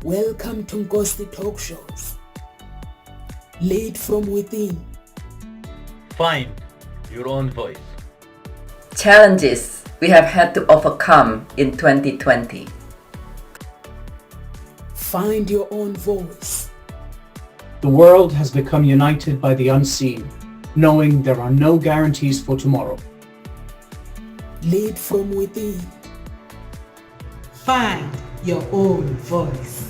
Welcome to Ngosi Talk Shows. Lead from within. Find your own voice. Challenges we have had to overcome in 2020. Find your own voice. The world has become united by the unseen, knowing there are no guarantees for tomorrow. Lead from within. Find your own voice.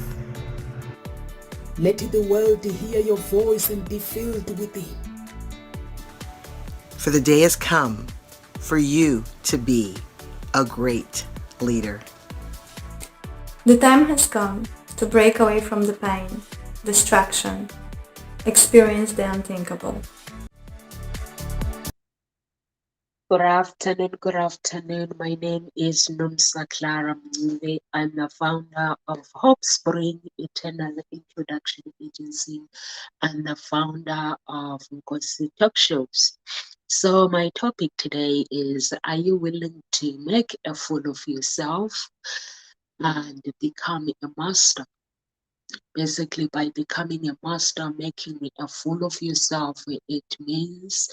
Let the world hear your voice and be filled within. For the day has come for you to be a great leader. The time has come to break away from the pain, distraction, experience the unthinkable. Good afternoon. My name is Nomsa Clara Mnyive. I'm the founder of Hope Spring Eternal Introduction Agency and the founder of Ngosi Talk Shows. So my topic today is, are you willing to make a fool of yourself and become a master? Basically, by becoming a master, making a fool of yourself, it means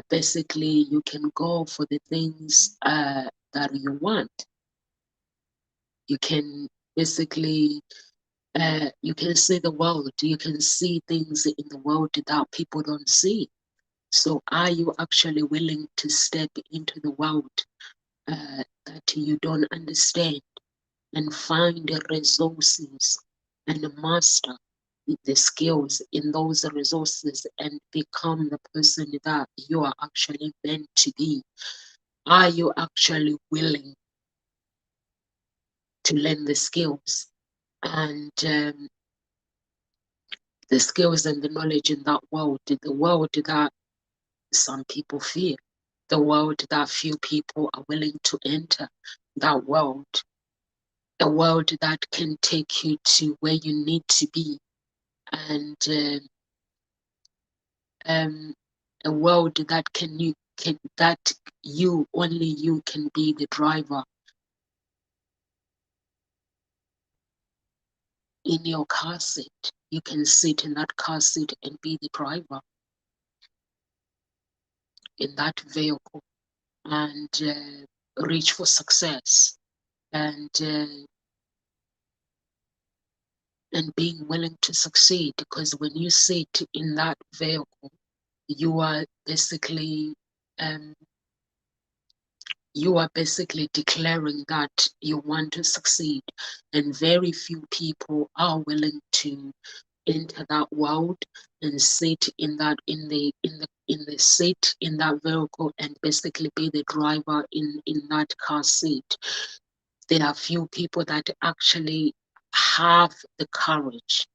basically you can go for the things that you want. You can basically you can see the world, you can see things in the world that people don't see. So are you actually willing to step into the world that you don't understand and find the resources and master the skills in those resources and become the person that you are actually meant to be? Are you actually willing to learn the skills and the skills and the knowledge in that world, the world that some people fear, the world that few people are willing to enter, that world, a world that can take you to where you need to be, and a world that only you can be the driver in your car seat. You can sit in that car seat and be the driver in that vehicle and reach for success and being willing to succeed. Because when you sit in that vehicle, you are basically declaring that you want to succeed, and very few people are willing to enter that world and sit in that seat in that vehicle and basically be the driver in that car seat. There are few people that actually have the courage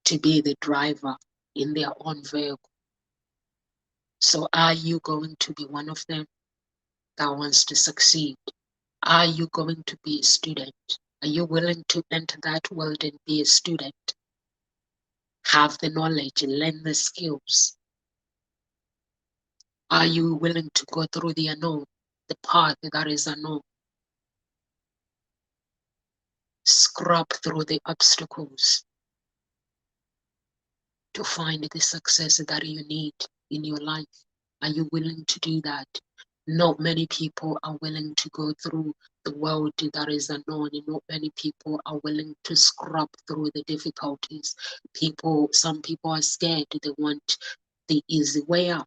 to be the driver in their own vehicle. So are you going to be one of them that wants to succeed? Are you going to be a student? Are you willing to enter that world and be a student? Have the knowledge and learn the skills? Are you willing to go through the unknown, the path that is unknown? Scrub through the obstacles to find the success that you need in your life. Are you willing to do that? Not many people are willing to go through the world that is unknown, and not many people are willing to scrub through the difficulties. Some people are scared. They want the easy way out.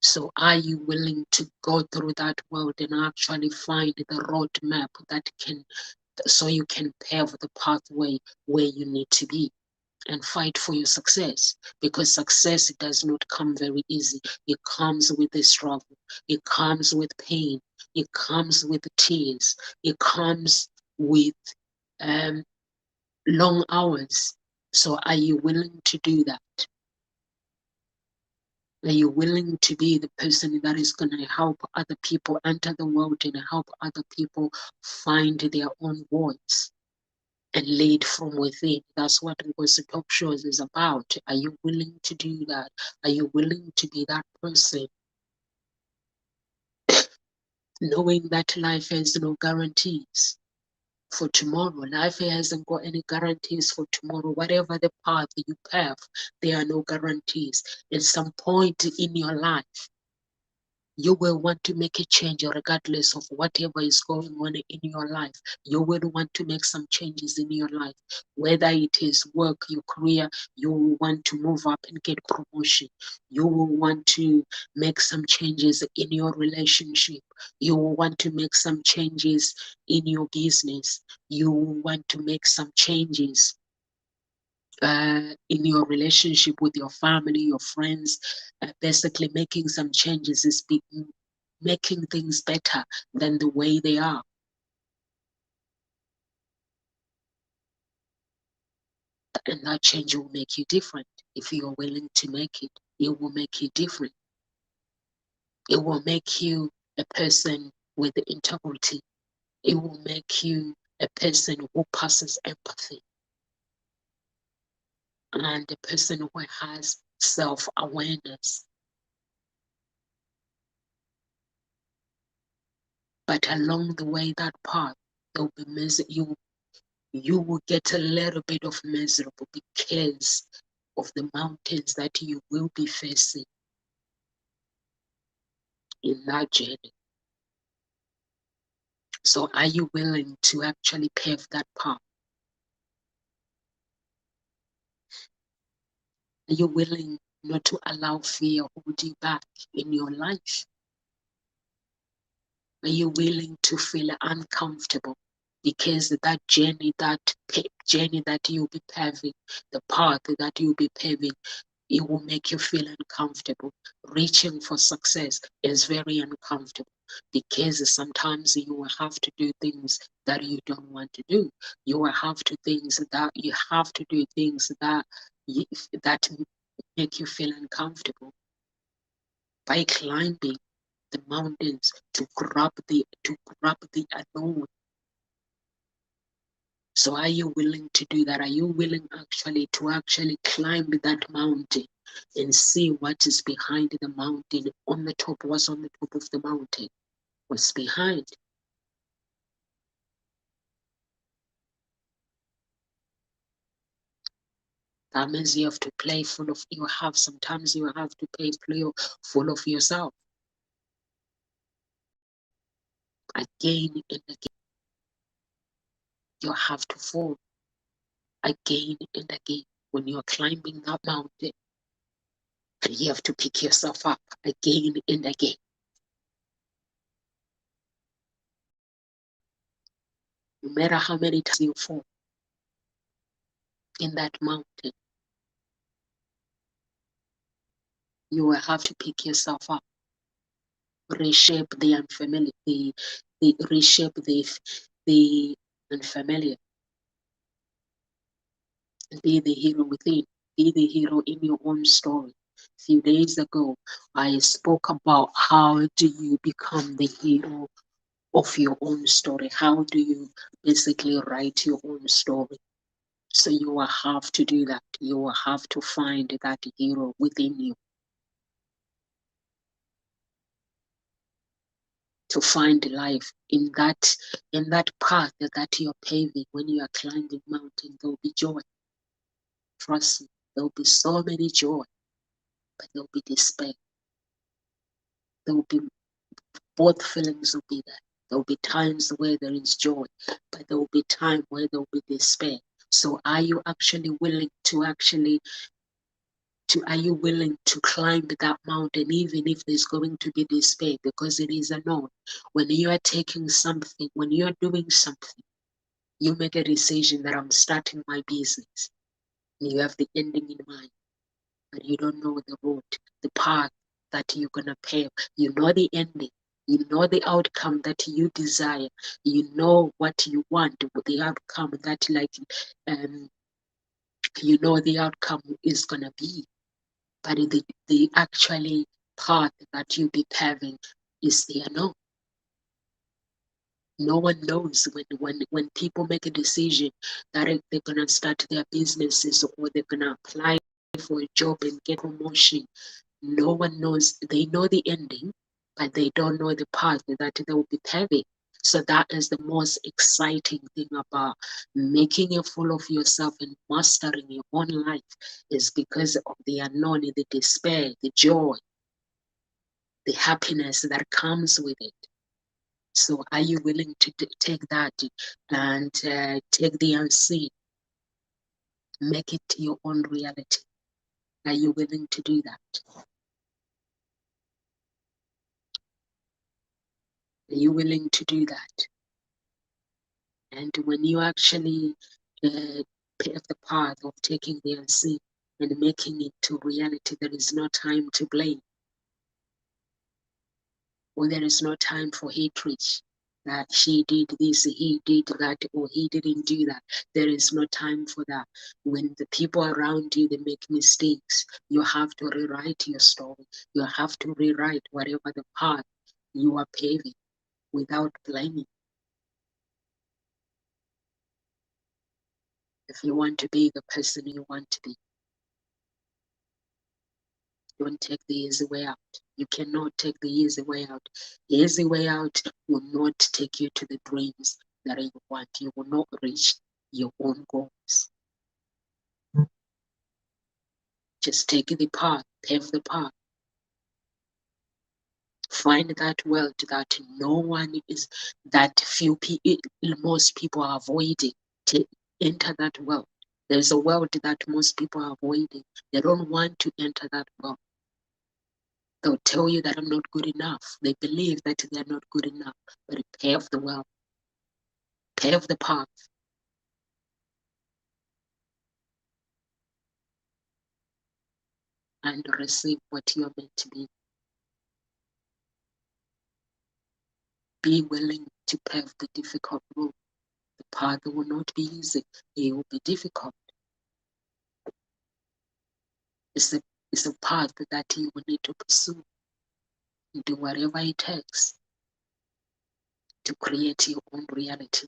So are you willing to go through that world and actually find the roadmap so you can pave the pathway where you need to be and fight for your success? Because success does not come very easy. It comes with a struggle. It comes with pain. It comes with tears. It comes with long hours. So are you willing to do that? Are you willing to be the person that is going to help other people enter the world and help other people find their own voice and lead from within? That's what Ngosi Talk Shows is about. Are you willing to do that? Are you willing to be that person, knowing that life has no guarantees? for tomorrow. Life hasn't got any guarantees for tomorrow. Whatever the path you have, there are no guarantees. At some point in your life, you will want to make a change regardless of whatever is going on in your life. You will want to make some changes in your life, whether it is work, your career. You will want to move up and get promotion. You will want to make some changes in your relationship. You will want to make some changes in your business. You will want to make some changes in your relationship with your family, your friends. Basically making some changes is making things better than the way they are. And that change will make you different. If you're willing to make it, it will make you different. It will make you a person with integrity. It will make you a person who passes empathy, and a person who has self-awareness. But along the way, that path, there'll be you will get a little bit of miserable because of the mountains that you will be facing in that journey. So are you willing to actually pave that path? Are you willing not to allow fear hold you back in your life? Are you willing to feel uncomfortable? Because that journey that you'll be paving, the path that you'll be paving, it will make you feel uncomfortable. Reaching for success is very uncomfortable because sometimes you will have to do things that you don't want to do. You will have to do things that make you feel uncomfortable. By climbing the mountains to grab the unknown. So are you willing to do that? Are you willing to climb that mountain and see what is behind the mountain? On the top, what's on the top of the mountain? What's behind? That means you have to play sometimes you have to play full of yourself. Again and again. You have to fall again and again when you're climbing that mountain. And you have to pick yourself up again and again. No matter how many times you fall in that mountain, you will have to pick yourself up. Reshape the unfamiliar, reshape the unfamiliar. Be the hero within. Be the hero in your own story. A few days ago, I spoke about how do you become the hero of your own story? How do you basically write your own story? So you will have to do that. You will have to find that hero within you. To find life in that path that you're paving. When you are climbing mountain, there'll be joy. Trust me, there'll be so many joy, but there'll be despair. There'll be both feelings will be there. There'll be times where there is joy, but there will be time where there will be despair. So are you actually willing to climb that mountain even if there's going to be despair? Because it is unknown. When you are taking something, when you are doing something, you make a decision that I'm starting my business. And you have the ending in mind, but you don't know the road, the path that you're gonna pave. You know the ending. You know the outcome that you desire. You know what you want, the outcome that you know the outcome is gonna be. But the actually path that you be paving is the unknown. No one knows when people make a decision that they're gonna start their businesses or they're gonna apply for a job and get promotion. No one knows. They know the ending, but they don't know the path that they will be paving. So that is the most exciting thing about making a fool of yourself and mastering your own life, is because of the unknown, the despair, the joy, the happiness that comes with it. So are you willing to take that and take the unseen, make it your own reality? Are you willing to do that? Are you willing to do that? And when you actually pave the path of taking the unseen and making it to reality, there is no time to blame, or there is no time for hatred, that she did this, he did that, or he didn't do that. There is no time for that. When the people around you, they make mistakes, you have to rewrite your story. You have to rewrite whatever the path you are paving without blaming. If you want to be the person you want to be, don't take the easy way out. You cannot take the easy way out. The easy way out will not take you to the dreams that you want. You will not reach your own goals. Just take the path, pave the path. Find that world that no one is, that few people, most people are avoiding. To enter that world. There's a world that most people are avoiding. They don't want to enter that world. They'll tell you that I'm not good enough. They believe that they're not good enough. But pave the world. Pave the path. And receive what you're meant to be. Be willing to pave the difficult road. The path will not be easy. It will be difficult. It's a path that you will need to pursue. Do whatever it takes to create your own reality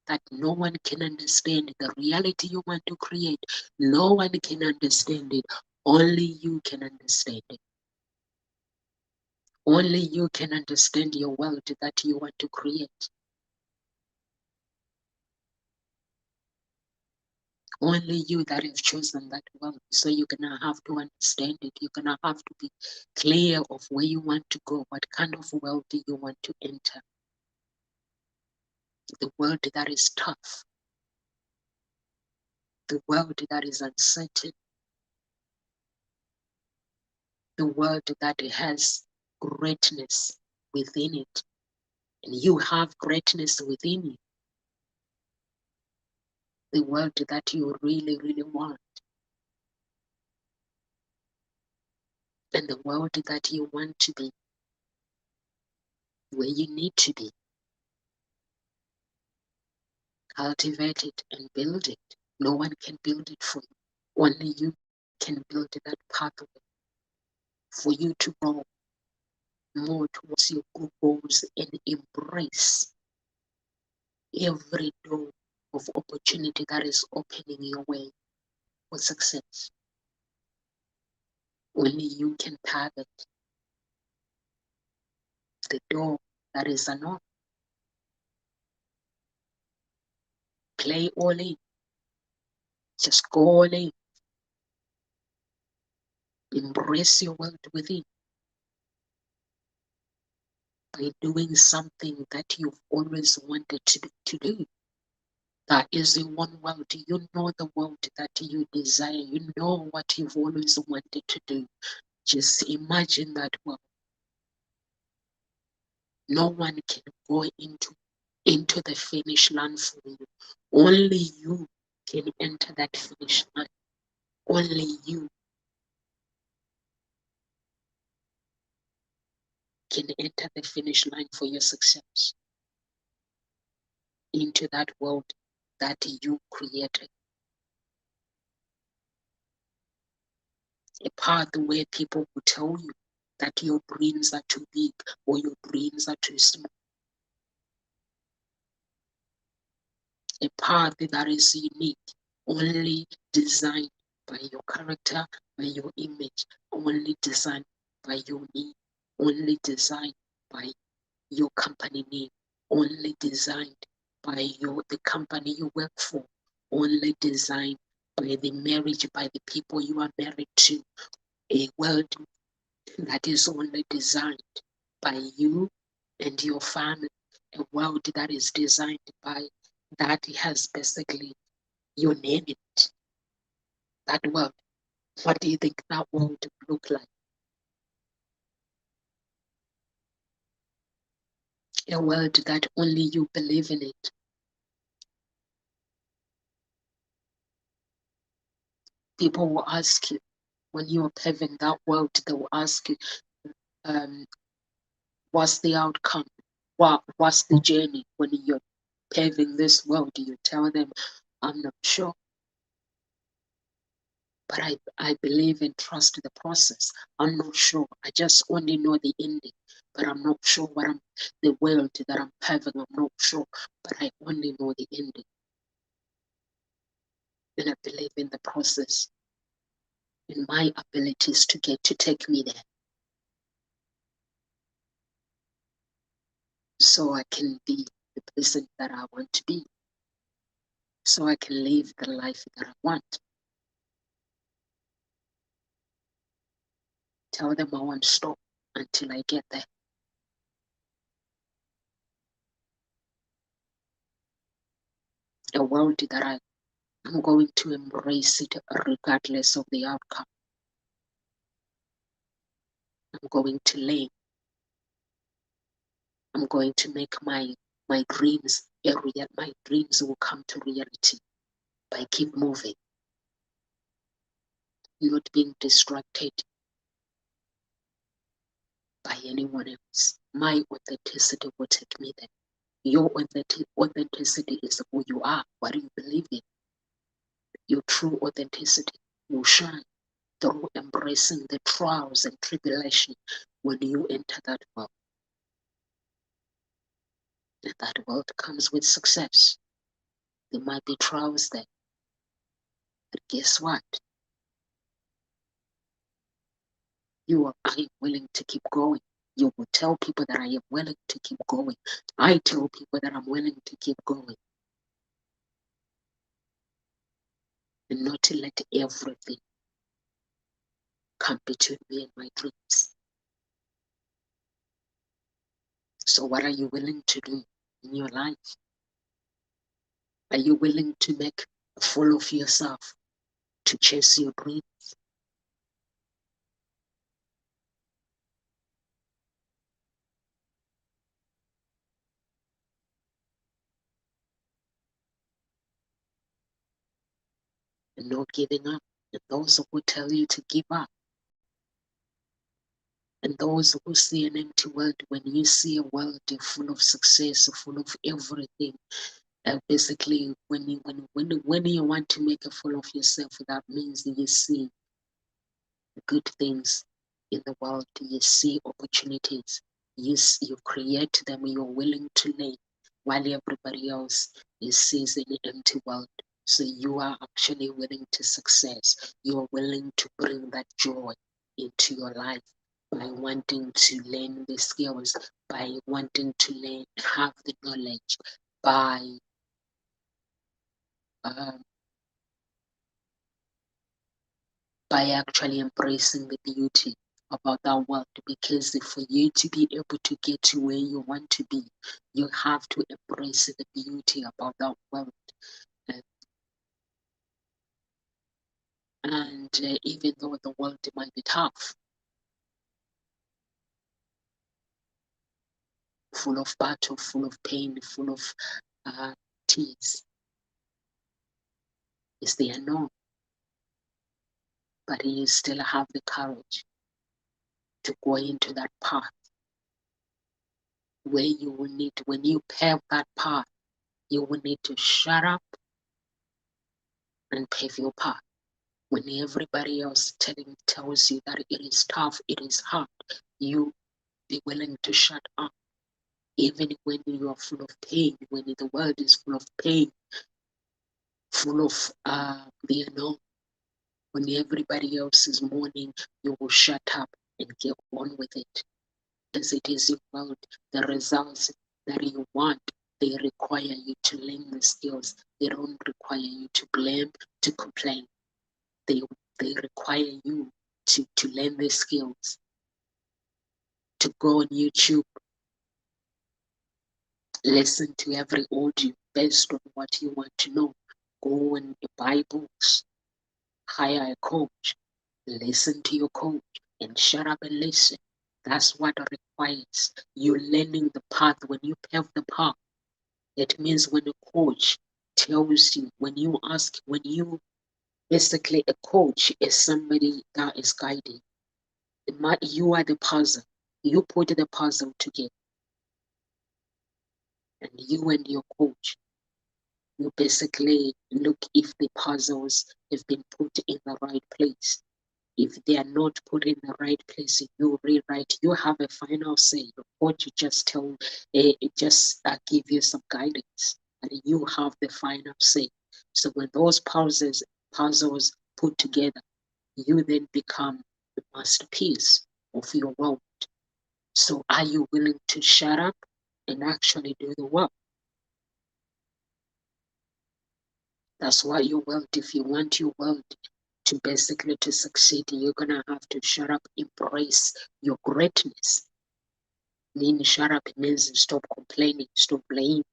that no one can understand. The reality you want to create, no one can understand it. Only you can understand it. Only you can understand your world that you want to create. Only you that have chosen that world. So you're gonna have to understand it. You're gonna have to be clear of where you want to go. What kind of world do you want to enter? The world that is tough. The world that is uncertain. The world that has greatness within it. And you have greatness within you. The world that you really, really want. And the world that you want to be. Where you need to be. Cultivate it and build it. No one can build it for you. Only you can build that pathway for you to grow more towards your goals and embrace every door of opportunity that is opening your way for success. Only you can target the door that is unknown. Play all in. Just go all in. Embrace your world within by doing something that you've always wanted to do. That is in one world. You know the world that you desire. You know what you've always wanted to do. Just imagine that world. No one can go into the finish line for you. Only you can enter that finish line. Only you can enter the finish line for your success. Into that world that you created. A path where people will tell you that your dreams are too big or your dreams are too small. A path that is unique, only designed by your character, by your image, only designed by your need, only designed by your company name. only designed by the company you work for, only designed by the marriage, by the people you are married to, a world that is only designed by you and your family, a world that is designed by, that has basically your name in it. That world, what do you think that world would look like? A world that only you believe in it. People will ask you, when you are paving that world, they will ask you, what's the outcome? What's the journey? When you're paving this world, you tell them, I'm not sure. But I believe and trust the process. I'm not sure. I just only know the ending. But I'm not sure the world that I'm paving, I'm not sure. But I only know the ending. And I believe in the process, in my abilities to take me there. So I can be the person that I want to be. So I can live the life that I want. Tell them I won't stop until I get there. A world that I'm going to embrace it regardless of the outcome. I'm going to learn. I'm going to make my dreams my dreams will come to reality by keep moving, not being distracted by anyone else. My authenticity will take me there. Your authenticity is who you are, what you believe in. Your true authenticity will shine through embracing the trials and tribulation when you enter that world. And that world comes with success. There might be trials there. But guess what? I am willing to keep going. You will tell people that I am willing to keep going. I tell people that I'm willing to keep going. And not to let everything come between me and my dreams. So what are you willing to do in your life? Are you willing to make a fool of yourself to chase your dreams? And not giving up. And those who tell you to give up. And those who see an empty world, when you see a world full of success, full of everything, basically, when you want to make a fool of yourself, that means you see good things in the world. You see opportunities. You create them. You're willing to learn, while everybody else sees an empty world. So you are actually willing to success. You're willing to bring that joy into your life by wanting to learn the skills, by wanting to have the knowledge, by actually embracing the beauty about that world. Because for you to be able to get to where you want to be, you have to embrace the beauty about that world. And even though the world might be tough, full of battle, full of pain, full of tears, it's the unknown. But you still have the courage to go into that path where you will need, when you pave that path, you will need to shut up and pave your path. When everybody else tells you that it is tough, it is hard, you be willing to shut up. Even when you are full of pain, when the world is full of pain, full of the unknown, when everybody else is mourning, you will shut up and get on with it. As it is your world, the that you want, they require you to learn the skills. They don't require you to blame, to complain. They require you to learn the skills, to go on YouTube, listen to every audio based on what you want to know. Go and buy books, hire a coach, listen to your coach, and shut up and listen. That's what it requires. You're learning the path. When you pave the path, it means when a coach tells you, when you basically, a coach is somebody that is guiding. You are the puzzle. You put the puzzle together. And you and your coach, you basically look if the puzzles have been put in the right place. If they are not put in the right place, you rewrite. You have a final say. Your coach just give you some guidance, and you have the final say. So when those puzzles put together, you then become the masterpiece of your world. So are you willing to shut up and actually do the work? That's why your world, if you want your world to basically to succeed, you're gonna have to shut up, embrace your greatness. Meaning shut up means stop complaining, stop blaming.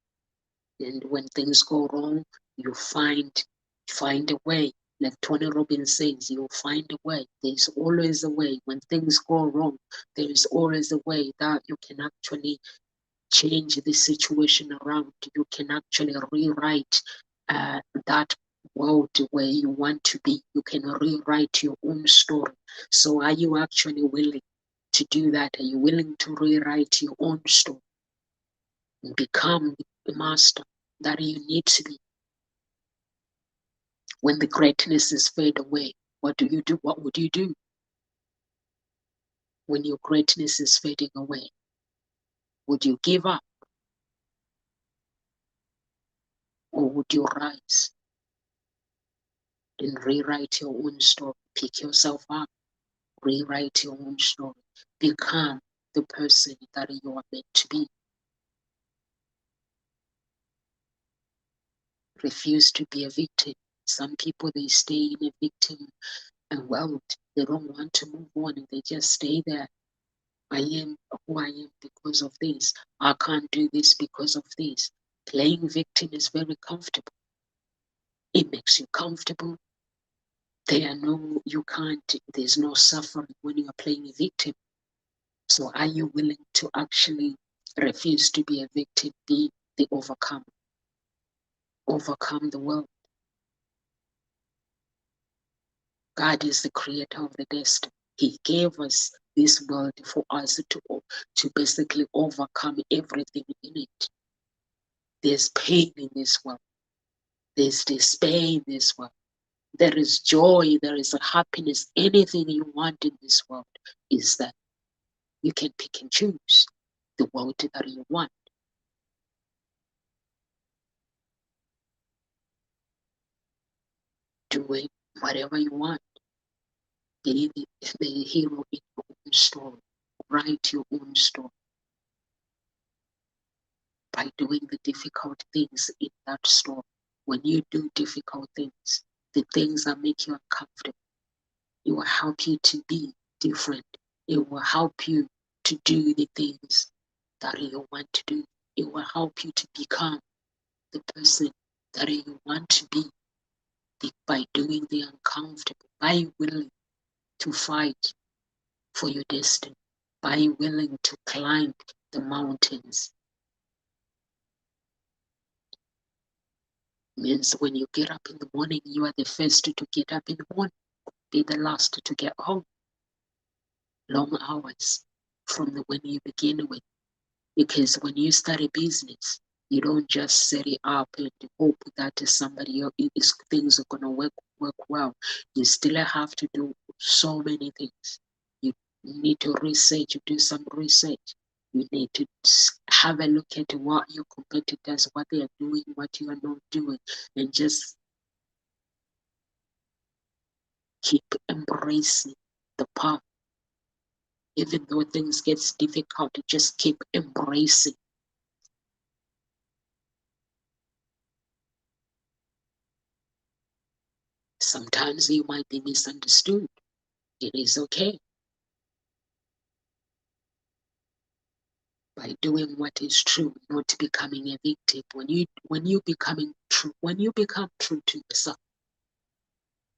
And when things go wrong, you find a way. Like Tony Robbins says, you'll find a way. There's always a way. When things go wrong, there is always a way that you can actually change the situation around. You can actually rewrite that world where you want to be. You can rewrite your own story. So are you actually willing to do that? Are you willing to rewrite your own story and become the master that you need to be? When the greatness is fade away, what do you do? What would you do when your greatness is fading away? Would you give up? Or would you rise and rewrite your own story? Pick yourself up, rewrite your own story, become the person that you are meant to be. Refuse to be a victim. Some people, they stay in a victim world. They don't want to move on and they just stay there. I am who I am because of this. I can't do this because of this. Playing victim is very comfortable. It makes you comfortable. There's no suffering when you are playing a victim. So are you willing to actually refuse to be a victim, be the overcomer? Overcome the world. God is the creator of the destiny. He gave us this world for us to basically overcome everything in it. There's pain in this world. There's despair in this world. There is joy. There is a happiness. Anything you want in this world is that you can pick and choose the world that you want. Do it whatever you want. Be the hero in your own story. Write your own story. By doing the difficult things in that story. When you do difficult things, the things that make you uncomfortable, it will help you to be different. It will help you to do the things that you want to do. It will help you to become the person that you want to be by doing the uncomfortable, by willing to fight for your destiny, by willing to climb the mountains. Means when you get up in the morning, you are the first to get up in the morning, be the last to get home. Long hours from when you begin with. Because when you start a business, you don't just set it up and hope that things are going to work well. You still have to do so many things. You need to do some research. You need to have a look at what your competitors, what they are doing, what you are not doing, and just keep embracing the path. Even though things get difficult, just keep embracing Sometimes you might be misunderstood. It is okay. By doing what is true, not becoming a victim. When you become true to yourself,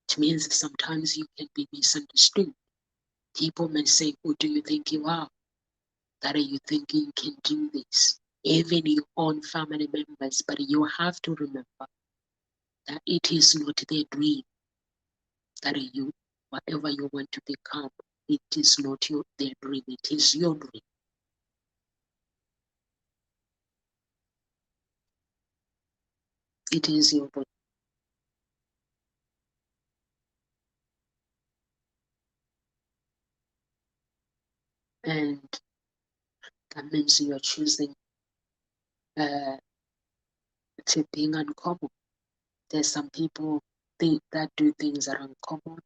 it means sometimes you can be misunderstood. People may say, "Who do you think you are? That are you thinking you can do this?" Even your own family members. But you have to remember that it is not their dream. That you, whatever you want to become, it is not their dream. It is your dream. It is your dream. And that means you are choosing to being uncommon. There's some people that do things that are uncommon,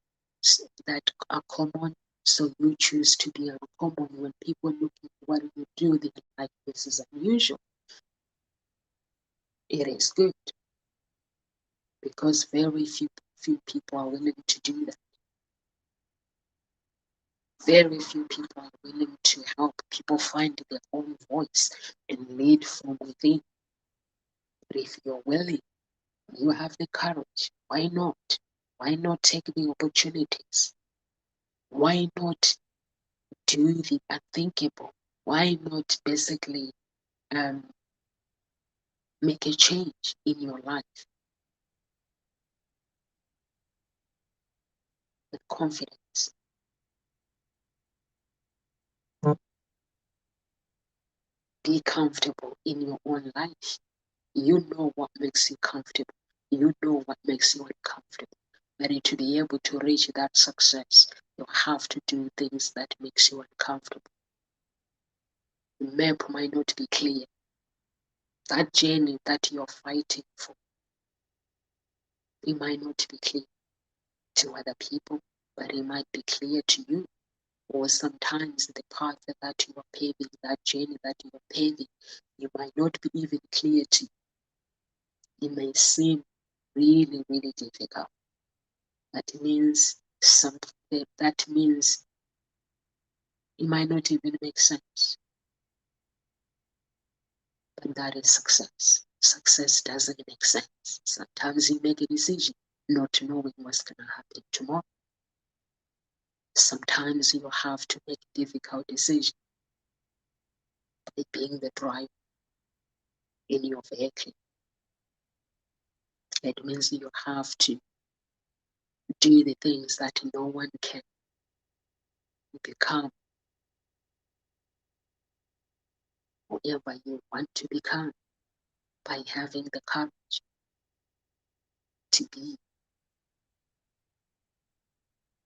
that are common, so you choose to be uncommon. When people look at what you do, they are like, this is unusual. It is good, because very few people are willing to do that. Very few people are willing to help people find their own voice and lead from within. But if you're willing, you have the courage, why not? Why not take the opportunities? Why not do the unthinkable? Why not basically make a change in your life with confidence? Be comfortable in your own life. You know what makes you comfortable. You know what makes you uncomfortable. But to be able to reach that success, you have to do things that makes you uncomfortable. The map might not be clear. That journey that you're fighting for, it might not be clear to other people, but it might be clear to you. Or sometimes the path that you are paving, that journey that you are paving, it might not be even clear to you. It may seem really, really difficult. That means something. That means it might not even make sense. But that is success. Success doesn't make sense. Sometimes you make a decision not knowing what's going to happen tomorrow. Sometimes you have to make a difficult decision. It being the driver in your vehicle. It means you have to do the things that no one can become whoever you want to become by having the courage to be,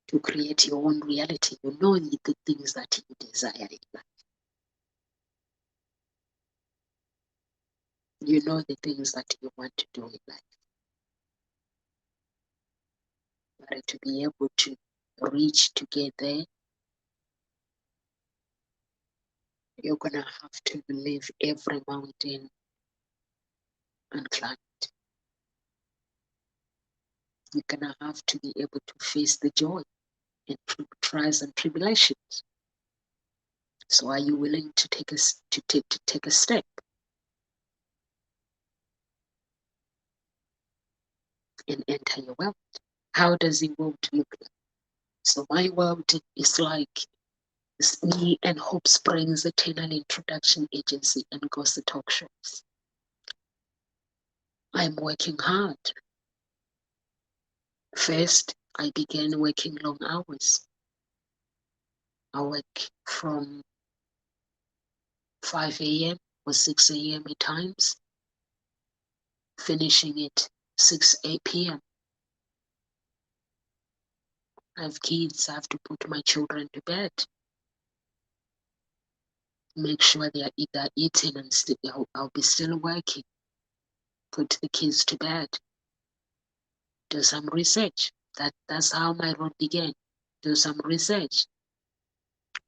to create your own reality. You know the things that you desire in life. You know the things that you want to do in life. But to be able to reach to get there, you're gonna have to leave every mountain and climb it. You're gonna have to be able to face the joy and trials and tribulations. So are you willing to take a step? And enter your world. How does the world look like? So my world is like me and Hope Springs Eternal Introduction Agency and Gossip Talk Shows. I'm working hard. First, I began working long hours. I work from 5 a.m. or 6 a.m. at times, finishing at 8 p.m. I have kids. I have to put my children to bed. Make sure they are either eating and I'll be still working. Put the kids to bed. Do some research. That's how my road began. Do some research.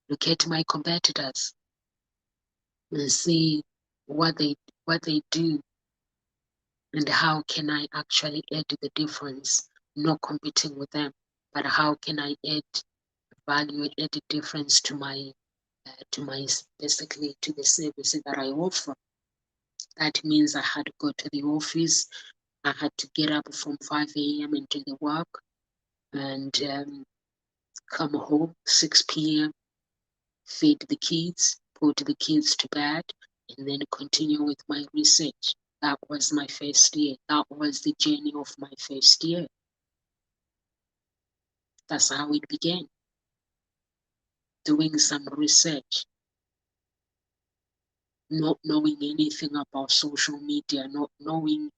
Look at my competitors and see what they do and how can I actually add the difference, not competing with them, but how can I add value, add a difference to my basically to the service that I offer. That means I had to go to the office. I had to get up from 5 a.m. and do the work, and come home 6 p.m., feed the kids, put the kids to bed, and then continue with my research. That was my first year. That was the journey of my first year. That's how it began. Doing some research, not knowing anything about social media, not knowing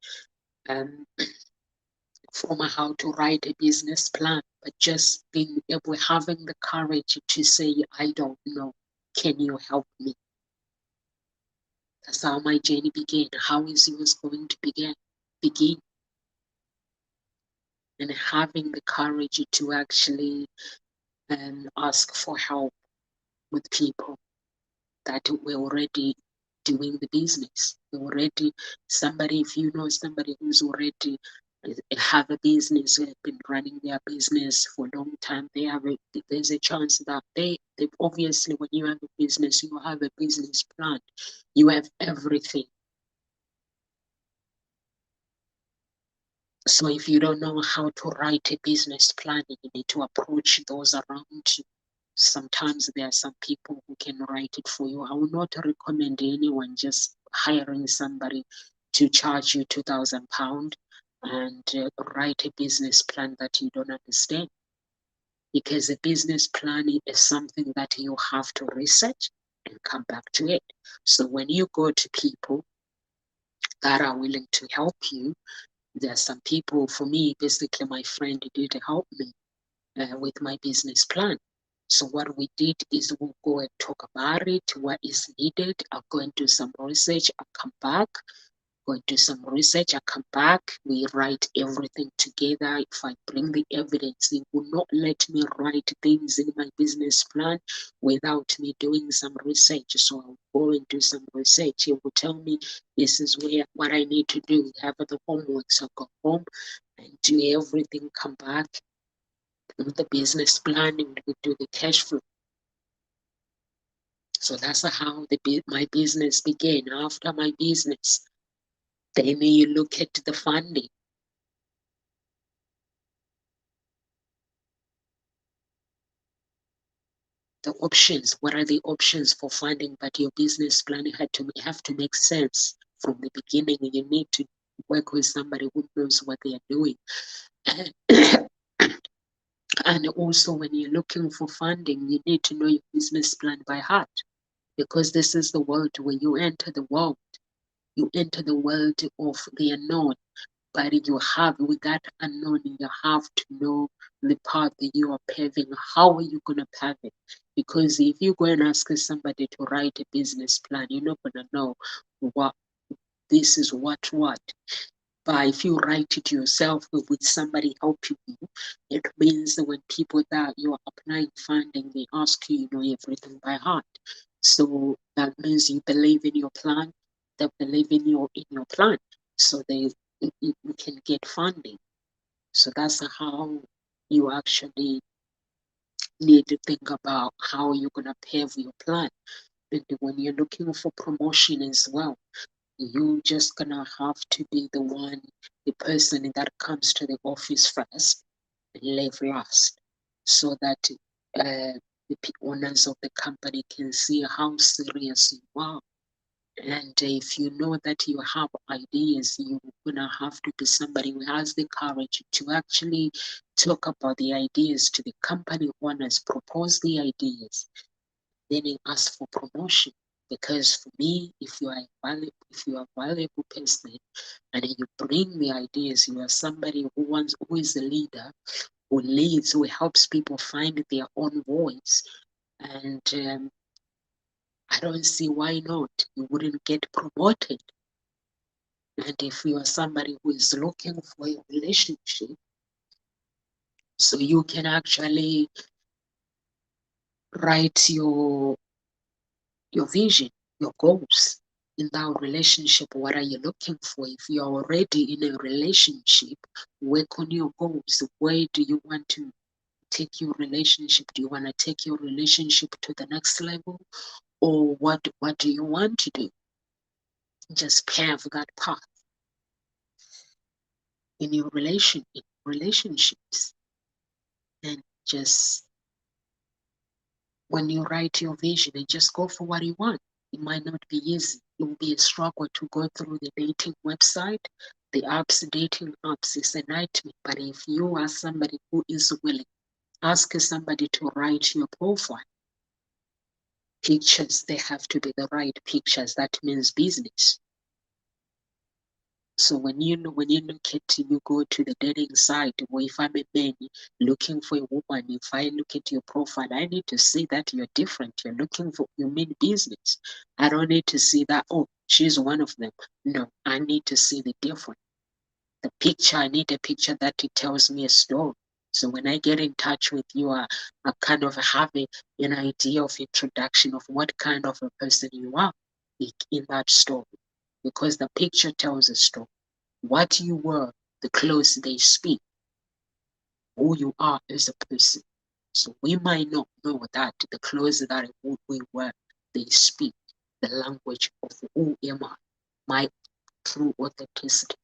from how to write a business plan, but just being able, having the courage to say, I don't know, can you help me? That's how my journey began. How is yours going to begin? And having the courage to actually ask for help with people that were already doing the business. Already somebody, if you know somebody who's already have a business, have been running their business for a long time, there's a chance that they obviously, when you have a business, you have a business plan, you have everything. So if you don't know how to write a business plan, you need to approach those around you. Sometimes there are some people who can write it for you. I will not recommend anyone just hiring somebody to charge you £2,000 and write a business plan that you don't understand. Because a business plan is something that you have to research and come back to it. So when you go to people that are willing to help you, there are some people, for me, basically my friend did help me with my business plan. So what we did is we'll go and talk about it, what is needed. I'll go and do some research, I'll come back, go and do some research, I'll come back, we write everything together. If I bring the evidence, he will not let me write things in my business plan without me doing some research. So I'll go and do some research. He will tell me this is what I need to do, have the homework. So I'll go home and do everything, come back with the business plan, and we do the cash flow. So that's how my business began. After my business, then you look at the funding. The options, what are the options for funding? But your business plan have to make sense from the beginning. You need to work with somebody who knows what they are doing. And also, when you're looking for funding, you need to know your business plan by heart, because this is the world where you enter the world. You enter the world of the unknown, but you have, with that unknown, you have to know the path that you are paving. How are you going to pave it? Because if you go and ask somebody to write a business plan, you're not going to know what this is, what. But if you write it yourself with somebody helping you, it means that when people that you are applying funding, they ask you, you know everything by heart. So that means you believe in your plan, they believe in your plan, so you can get funding. So that's how you actually need to think about how you're going to pave your plan. And when you're looking for promotion as well, you just gonna have to be the person that comes to the office first and leave last, so that the owners of the company can see how serious you are. And if you know that you have ideas, you're gonna have to be somebody who has the courage to actually talk about the ideas to the company owners, propose the ideas, then ask for promotion. Because for me, if you are a valuable person and you bring the ideas, you are somebody who is a leader, who leads, who helps people find their own voice. And I don't see why not. You wouldn't get promoted. And if you are somebody who is looking for a relationship, so you can actually write your vision, your goals. in that relationship, what are you looking for? If you're already in a relationship, work on your goals. Where do you want to take your relationship? Do you want to take your relationship to the next level? Or what do you want to do? Just pave that path in your relationships. And just when you write your vision and just go for what you want. It might not be easy. It will be a struggle to go through the dating website, the dating apps is a nightmare. But if you are somebody who is willing, ask somebody to write your profile. Pictures, they have to be the right pictures. That means business. So when you look at, you go to the dating site, or if I'm a man looking for a woman, if I look at your profile, I need to see that you're different. You mean business. I don't need to see that, oh, she's one of them. No, I need to see the difference. The picture, I need a picture that it tells me a story. So when I get in touch with you, I kind of have an idea of introduction of what kind of a person you are in that story. Because the picture tells a story. What you were, the clothes they speak, who you are as a person. So we might not know that the clothes that we wear, they speak the language of who am I, my true authenticity.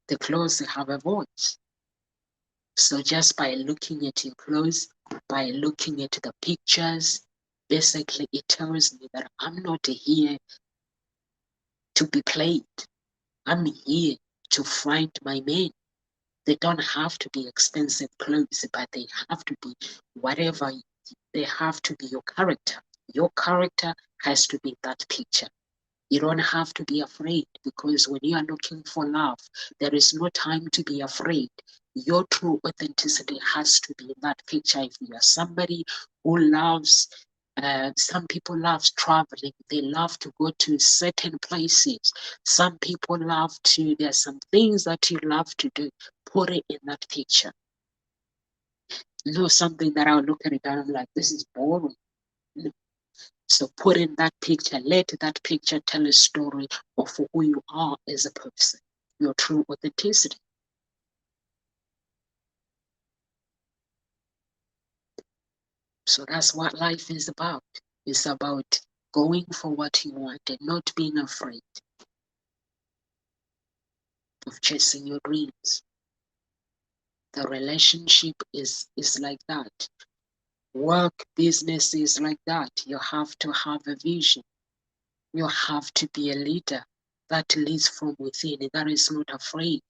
The clothes have a voice. So just by looking at your clothes, by looking at the pictures, basically it tells me that I'm not here to be played. I'm here to find my man. They don't have to be expensive clothes, but they have to be whatever. They have to be your character. Your character has to be that picture. You don't have to be afraid, because when you are looking for love, there is no time to be afraid. Your true authenticity has to be in that picture. If you are somebody who loves, some people love traveling. They love to go to certain places. Some people love to, there's some things that you love to do. Put it in that picture. No, something that I'll look at it and I'm like, this is boring. No. So put in that picture, let that picture tell a story of who you are as a person, your true authenticity. So that's what life is about. It's about going for what you want and not being afraid of chasing your dreams. The relationship is like that. Work, business is like that. You have to have a vision. You have to be a leader that leads from within, that is not afraid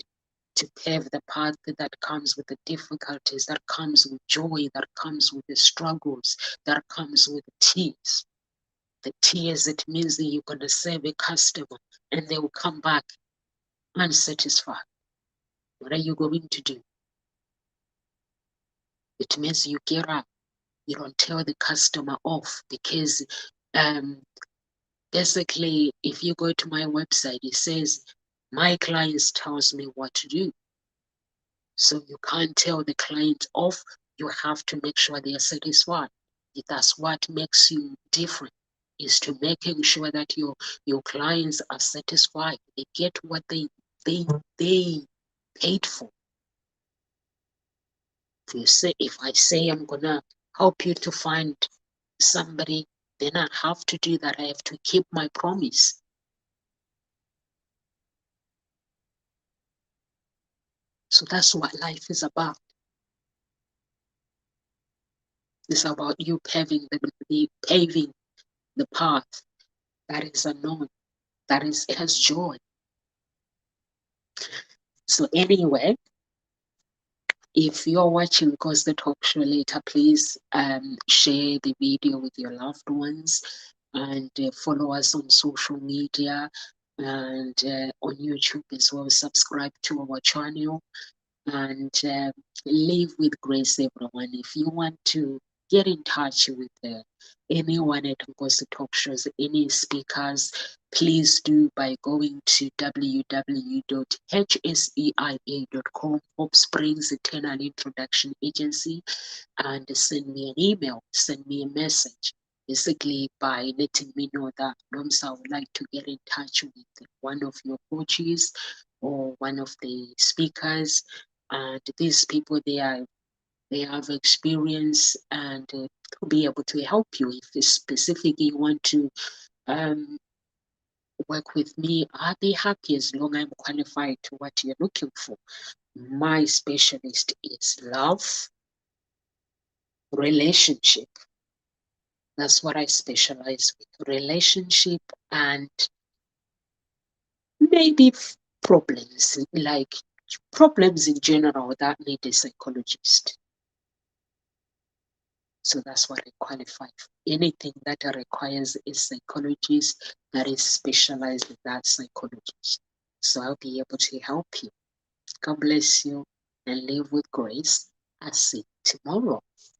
to pave the path that comes with the difficulties, that comes with joy, that comes with the struggles, that comes with the tears. The tears, it means that you're going to serve a customer and they will come back unsatisfied. What are you going to do? It means you get up. You don't tell the customer off, because basically, if you go to my website, it says, my clients tells me what to do. So you can't tell the client off. You have to make sure they are satisfied. That's what makes you different, is to making sure that your clients are satisfied. They get what they paid for. If I say I'm gonna help you to find somebody, then I have to do that. I have to keep my promise. So that's what life is about. It's about you paving the path that is unknown, it has joy. So anyway, if you're watching Cause the Talk Show later, please share the video with your loved ones, and follow us on social media and on YouTube as well. Subscribe to our channel and live with grace, everyone. If you want to get in touch with anyone at Cause the Talk Shows, any speakers, please do by going to www.hseia.com, Hope Springs Eternal Introduction Agency, and send me an email, send me a message. basically by letting me know that Nomsa would like to get in touch with one of your coaches or one of the speakers. And these people, they have experience and to be able to help you. If you specifically you want to work with me, I'll be happy as long as I'm qualified to what you're looking for. My specialist is love, relationship. That's what I specialize with. Relationship and maybe problems, like problems in general that need a psychologist. So that's what I qualify for. Anything that requires a psychologist that is specialized in that psychologist. So I'll be able to help you. God bless you and live with grace. I'll see you tomorrow.